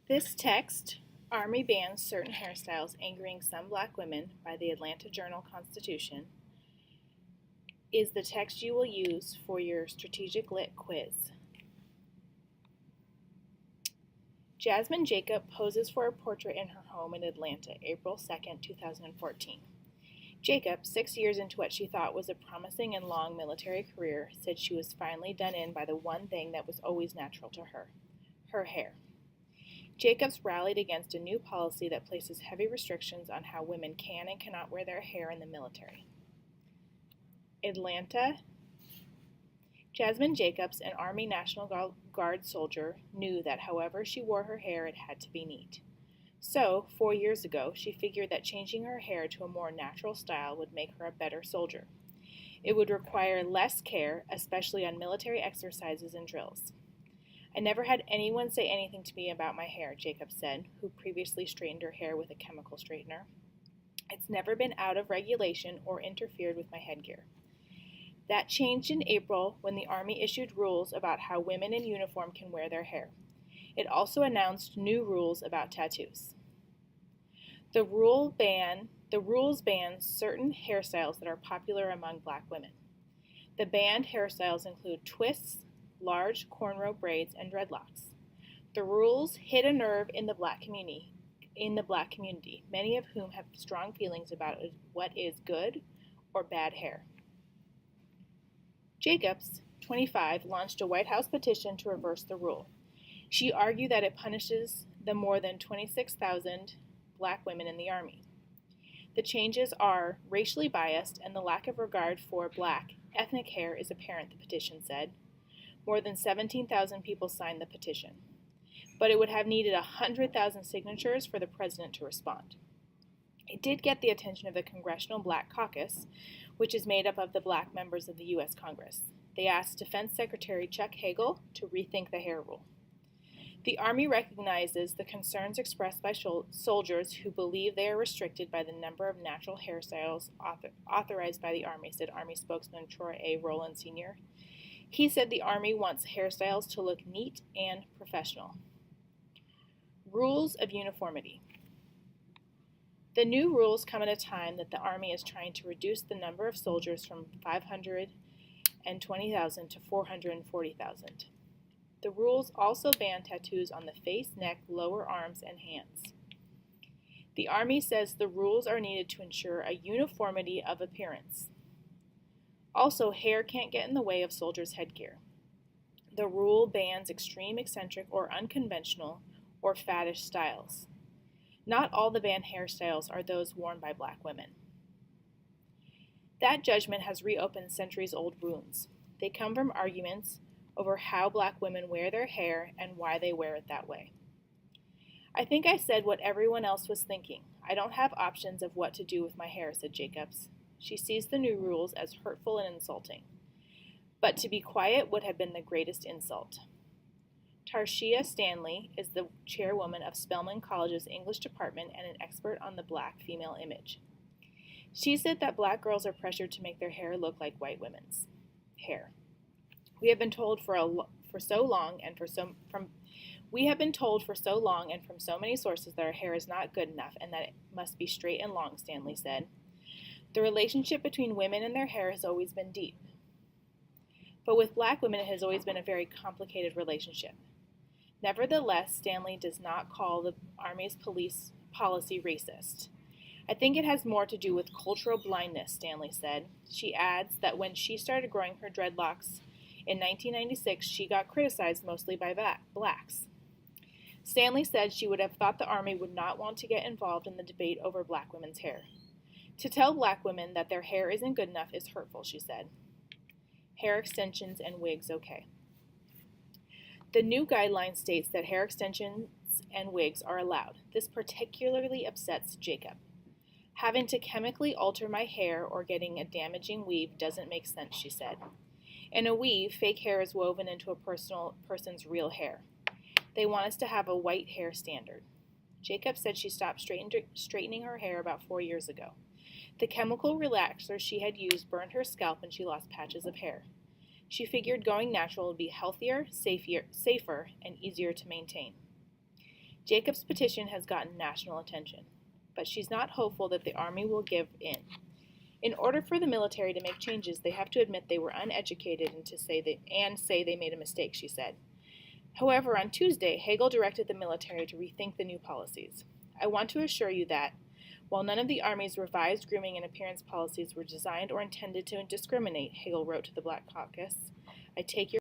This text, Army bans certain hairstyles angering some black women by the Atlanta Journal-Constitution, is the text you will use for your Strategic Lit quiz. Jasmine Jacob poses for a portrait in her home in Atlanta, April 2, 2014. Jacob, 6 years into what she thought was a promising and long military career, said she was finally done in by the one thing that was always natural to her, her hair. Jacobs rallied against a new policy that places heavy restrictions on how women can and cannot wear their hair in the military. Atlanta. Jasmine Jacobs, an Army National Guard soldier, knew that however she wore her hair, it had to be neat. So, 4 years ago, she figured that changing her hair to a more natural style would make her a better soldier. It would require less care, especially on military exercises and drills. I never had anyone say anything to me about my hair, Jacob said, who previously straightened her hair with a chemical straightener. It's never been out of regulation or interfered with my headgear. That changed in April when the Army issued rules about how women in uniform can wear their hair. It also announced new rules about tattoos. The rules ban certain hairstyles that are popular among black women. The banned hairstyles include twists, large cornrow braids, and dreadlocks. The rules hit a nerve in the black community, many of whom have strong feelings about what is good or bad hair. Jacobs, 25, launched a White House petition to reverse the rule. She argued that it punishes the more than 26,000 black women in the Army. The changes are racially biased, and the lack of regard for black ethnic hair is apparent, the petition said. More than 17,000 people signed the petition, but it would have needed 100,000 signatures for the president to respond. It did get the attention of the Congressional Black Caucus, which is made up of the black members of the U.S. Congress. They asked Defense Secretary Chuck Hagel to rethink the hair rule. The Army recognizes the concerns expressed by soldiers who believe they are restricted by the number of natural hairstyles authorized by the Army, said Army spokesman Troy A. Rowland Sr. He said the Army wants hairstyles to look neat and professional. Rules of uniformity. The new rules come at a time that the Army is trying to reduce the number of soldiers from 520,000 to 440,000. The rules also ban tattoos on the face, neck, lower arms, and hands. The Army says the rules are needed to ensure a uniformity of appearance. Also, hair can't get in the way of soldiers' headgear. The rule bans extreme, eccentric, or unconventional or faddish styles. Not all the banned hairstyles are those worn by black women. That judgment has reopened centuries-old wounds. They come from arguments over how black women wear their hair and why they wear it that way. I think I said what everyone else was thinking. I don't have options of what to do with my hair, said Jacobs. She sees the new rules as hurtful and insulting. But to be quiet would have been the greatest insult. Tarshia Stanley is the chairwoman of Spelman College's English department and an expert on the black female image. She said that black girls are pressured to make their hair look like white women's hair. We have been told for so long and from so many sources that our hair is not good enough and that it must be straight and long, Stanley said. The relationship between women and their hair has always been deep. But with black women, it has always been a very complicated relationship. Nevertheless, Stanley does not call the Army's police policy racist. I think it has more to do with cultural blindness, Stanley said. She adds that when she started growing her dreadlocks in 1996, she got criticized mostly by blacks. Stanley said she would have thought the Army would not want to get involved in the debate over black women's hair. To tell black women that their hair isn't good enough is hurtful, she said. Hair extensions and wigs okay. The new guideline states that hair extensions and wigs are allowed. This particularly upsets Jacob. Having to chemically alter my hair or getting a damaging weave doesn't make sense, she said. In a weave, fake hair is woven into a person's real hair. They want us to have a white hair standard. Jacob said she stopped straightening her hair about 4 years ago. The chemical relaxer she had used burned her scalp and she lost patches of hair. She figured going natural would be healthier, safer, and easier to maintain. Jacob's petition has gotten national attention, but she's not hopeful that the Army will give in. In order for the military to make changes, they have to admit they were uneducated and say they made a mistake, she said. However, on Tuesday, Hagel directed the military to rethink the new policies. I want to assure you that, while none of the Army's revised grooming and appearance policies were designed or intended to discriminate, Hagel wrote to the Black Caucus, I take your